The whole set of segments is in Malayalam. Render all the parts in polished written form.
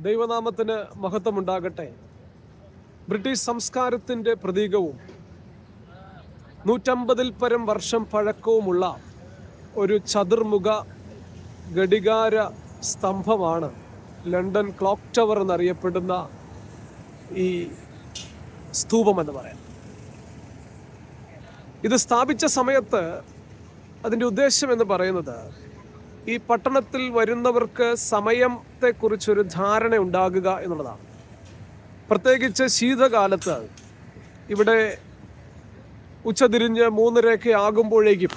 ദൈവനാമത്തിന് മഹത്വമുണ്ടാകട്ടെ. ബ്രിട്ടീഷ് സംസ്കാരത്തിൻ്റെ പ്രതീകവും 150 പരം വർഷം പഴക്കവുമുള്ള ഒരു ചതുർമുഖ ഘടികാര സ്തംഭമാണ് ലണ്ടൻ ക്ലോക്ക് ടവർ എന്നറിയപ്പെടുന്ന ഈ സ്തൂപം എന്ന് പറയാം. ഇത് സ്ഥാപിച്ച സമയത്ത് അതിൻ്റെ ഉദ്ദേശം എന്ന് പറയുന്നത് ഈ പട്ടണത്തിൽ വരുന്നവർക്ക് സമയത്തെക്കുറിച്ചൊരു ധാരണ ഉണ്ടാകുക എന്നുള്ളതാണ്. പ്രത്യേകിച്ച് ശീതകാലത്ത് ഇവിടെ ഉച്ചതിരിഞ്ഞ് 3:30 ആകുമ്പോഴേക്കും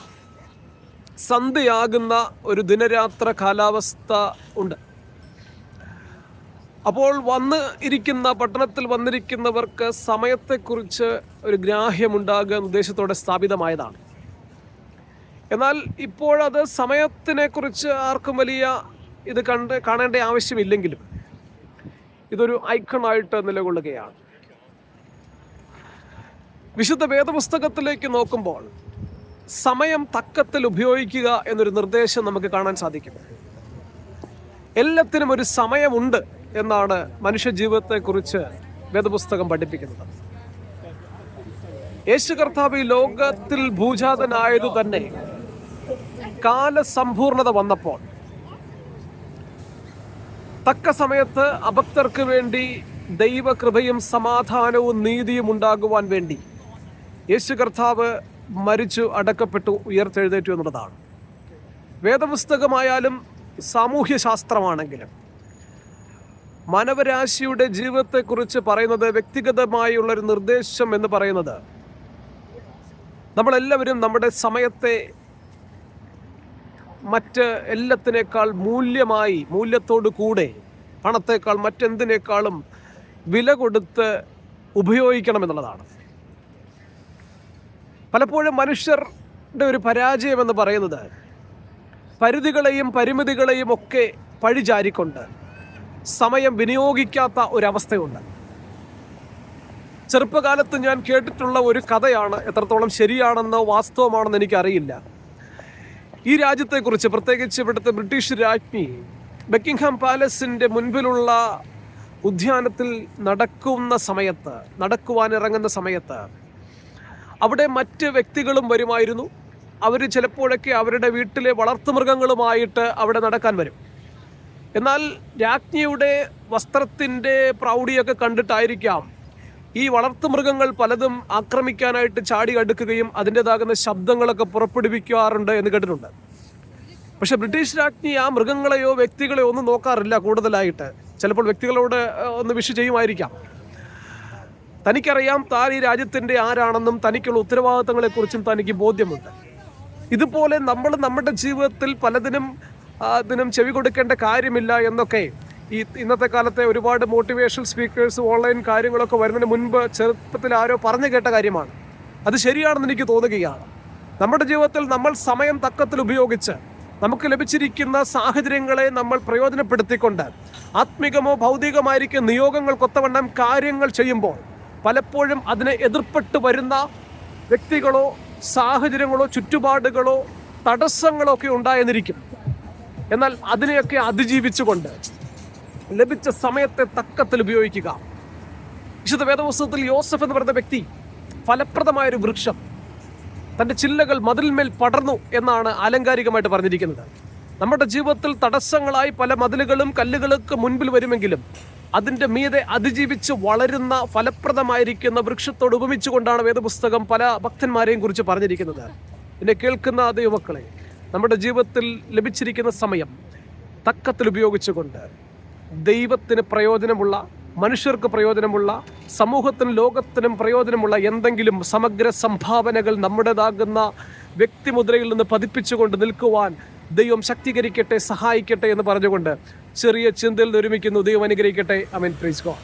സന്ധ്യയാകുന്ന ഒരു ദിനരാത്ര കാലാവസ്ഥ ഉണ്ട്. അപ്പോൾ പട്ടണത്തിൽ വന്നിരിക്കുന്നവർക്ക് സമയത്തെക്കുറിച്ച് ഒരു ഗ്രാഹ്യമുണ്ടാകുക എന്ന ഉദ്ദേശത്തോടെ സ്ഥാപിതമായതാണ്. എന്നാൽ ഇപ്പോഴത് സമയത്തിനെക്കുറിച്ച് ആർക്കും വലിയ ഇത് കാണേണ്ട ആവശ്യമില്ലെങ്കിലും ഇതൊരു ഐക്കണായിട്ട് നിലകൊള്ളുകയാണ്. വിശുദ്ധ വേദപുസ്തകത്തിലേക്ക് നോക്കുമ്പോൾ സമയം തക്കത്തിൽ ഉപയോഗിക്കുക എന്നൊരു നിർദ്ദേശം നമുക്ക് കാണാൻ സാധിക്കും. എല്ലാത്തിനും ഒരു സമയമുണ്ട് എന്നാണ് മനുഷ്യജീവിതത്തെക്കുറിച്ച് വേദപുസ്തകം പഠിപ്പിക്കുന്നത്. യേശു കർത്താവ് ഈ ലോകത്തിൽ ഭൂജാതനായതു തന്നെ കാലസമ്പൂർണത വന്നപ്പോൾ തക്ക സമയത്ത് അഭക്തർക്ക് വേണ്ടി ദൈവകൃപയും സമാധാനവും നീതിയും ഉണ്ടാകുവാൻ വേണ്ടി യേശു കർത്താവ് മരിച്ചു, അടക്കപ്പെട്ടു, ഉയർത്തെഴുന്നേറ്റു എന്നുള്ളതാണ്. വേദപുസ്തകമായാലും സാമൂഹ്യ ശാസ്ത്രമാണെങ്കിലും മാനവരാശിയുടെ ജീവിതത്തെക്കുറിച്ച് പറയുന്നത്, വ്യക്തിഗതമായുള്ളൊരു നിർദ്ദേശം എന്ന് പറയുന്നത്, നമ്മളെല്ലാവരും നമ്മുടെ സമയത്തെ മറ്റ് എല്ലാത്തിനേക്കാൾ മൂല്യത്തോടു കൂടെ, പണത്തേക്കാൾ മറ്റെന്തിനേക്കാളും വില കൊടുത്ത് ഉപയോഗിക്കണം എന്നുള്ളതാണ്. പലപ്പോഴും മനുഷ്യരുടെ ഒരു പരാജയം എന്ന് പറയുന്നത് പരിധികളെയും പരിമിതികളെയും ഒക്കെ പഴിചാരിക്കൊണ്ട് സമയം വിനിയോഗിക്കാത്ത ഒരവസ്ഥയുണ്ട്. ചെറുപ്പകാലത്ത് ഞാൻ കേട്ടിട്ടുള്ള ഒരു കഥയാണ്. എത്രത്തോളം ശരിയാണെന്നോ വാസ്തവമാണെന്ന് എനിക്കറിയില്ല. ഈ രാജ്യത്തെക്കുറിച്ച്, പ്രത്യേകിച്ച് ഇവിടുത്തെ ബ്രിട്ടീഷ് രാജ്ഞി ബക്കിംഗ്ഹാം പാലസിൻ്റെ മുൻപിലുള്ള ഉദ്യാനത്തിൽ നടക്കുവാനിറങ്ങുന്ന സമയത്ത് അവിടെ മറ്റ് വ്യക്തികളും വരുമായിരുന്നു. അവർ ചിലപ്പോഴൊക്കെ അവരുടെ വീട്ടിലെ വളർത്തുമൃഗങ്ങളുമായിട്ട് അവിടെ നടക്കാൻ വരും. എന്നാൽ രാജ്ഞിയുടെ വസ്ത്രത്തിൻ്റെ പ്രൗഢിയൊക്കെ കണ്ടിട്ടായിരിക്കാം ഈ വളർത്തുമൃഗങ്ങൾ പലതും ആക്രമിക്കാനായിട്ട് ചാടി അടുക്കുകയും അതിൻ്റെതാകുന്ന ശബ്ദങ്ങളൊക്കെ പുറപ്പെടുവിക്കാറുണ്ട് എന്ന് കേട്ടിട്ടുണ്ട്. പക്ഷെ ബ്രിട്ടീഷ് രാജ്ഞി ആ മൃഗങ്ങളെയോ വ്യക്തികളെയോ ഒന്നും നോക്കാറില്ല കൂടുതലായിട്ട്. ചിലപ്പോൾ വ്യക്തികളോട് ഒന്ന് വിഷ് ചെയ്യുമായിരിക്കാം. തനിക്കറിയാം താൻ ഈ രാജ്യത്തിൻ്റെ ആരാണെന്നും തനിക്കുള്ള ഉത്തരവാദിത്തങ്ങളെക്കുറിച്ചും തനിക്ക് ബോധ്യമുണ്ട്. ഇതുപോലെ നമ്മൾ നമ്മുടെ ജീവിതത്തിൽ പലതിനും ചെവി കൊടുക്കേണ്ട കാര്യമില്ല എന്നൊക്കെ ഇന്നത്തെ കാലത്തെ ഒരുപാട് മോട്ടിവേഷണൽ സ്പീക്കേഴ്സ്, ഓൺലൈൻ കാര്യങ്ങളൊക്കെ വരുന്നതിന് മുൻപ് ചെറുപ്പത്തിൽ ആരോ പറഞ്ഞു കേട്ട കാര്യമാണ്. അത് ശരിയാണെന്ന് എനിക്ക് തോന്നുകയാണ്. നമ്മുടെ ജീവിതത്തിൽ നമ്മൾ സമയം തക്കത്തിൽ ഉപയോഗിച്ച് നമുക്ക് ലഭിച്ചിരിക്കുന്ന സാഹചര്യങ്ങളെ നമ്മൾ പ്രയോജനപ്പെടുത്തിക്കൊണ്ട് ആത്മികമോ ഭൗതികമായിരിക്കും നിയോഗങ്ങൾക്കൊത്തവണ്ണം കാര്യങ്ങൾ ചെയ്യുമ്പോൾ പലപ്പോഴും അതിനെ എതിർപ്പെട്ട് വരുന്ന വ്യക്തികളോ സാഹചര്യങ്ങളോ ചുറ്റുപാടുകളോ തടസ്സങ്ങളോ ഒക്കെ ഉണ്ടായെന്നിരിക്കും. എന്നാൽ അതിനെയൊക്കെ അതിജീവിച്ചുകൊണ്ട് ലഭിച്ച സമയത്തെ തക്കത്തിൽ ഉപയോഗിക്കുക. വിശുദ്ധ വേദപുസ്തകത്തിൽ യോസഫ് എന്ന് പറയുന്ന വ്യക്തി ഫലപ്രദമായൊരു വൃക്ഷം, തൻ്റെ ചില്ലകൾ മതിലിന്മേൽ പടർന്നു എന്നാണ് ആലങ്കാരികമായിട്ട് പറഞ്ഞിരിക്കുന്നത്. നമ്മുടെ ജീവിതത്തിൽ തടസ്സങ്ങളായി പല മതിലുകളും കല്ലുകൾക്ക് മുൻപിൽ വരുമെങ്കിലും അതിൻ്റെ മീതെ അതിജീവിച്ച് വളരുന്ന ഫലപ്രദമായിരിക്കുന്ന വൃക്ഷത്തോട് ഉപമിച്ചുകൊണ്ടാണ് വേദപുസ്തകം പല ഭക്തന്മാരെയും കുറിച്ച് പറഞ്ഞിരിക്കുന്നത്. എന്നെ കേൾക്കുന്ന ദൈവമക്കളെ, നമ്മുടെ ജീവിതത്തിൽ ലഭിച്ചിരിക്കുന്ന സമയം തക്കത്തിൽ ഉപയോഗിച്ചുകൊണ്ട് ദൈവത്തിന് പ്രയോജനമുള്ള, മനുഷ്യർക്ക് പ്രയോജനമുള്ള, സമൂഹത്തിനും ലോകത്തിനും പ്രയോജനമുള്ള എന്തെങ്കിലും സമഗ്ര സംഭാവനകൾ നമ്മുടേതാകുന്ന വ്യക്തിമുദ്രയിൽ നിന്ന് പതിപ്പിച്ചുകൊണ്ട് നിൽക്കുവാൻ ദൈവം ശക്തീകരിക്കട്ടെ, സഹായിക്കട്ടെ എന്ന് പറഞ്ഞുകൊണ്ട് ചെറിയ ചിന്തയിൽ ഒരുമിക്കുന്നു. ദൈവം അനുഗ്രഹിക്കട്ടെ. ആമേൻ. Praise God.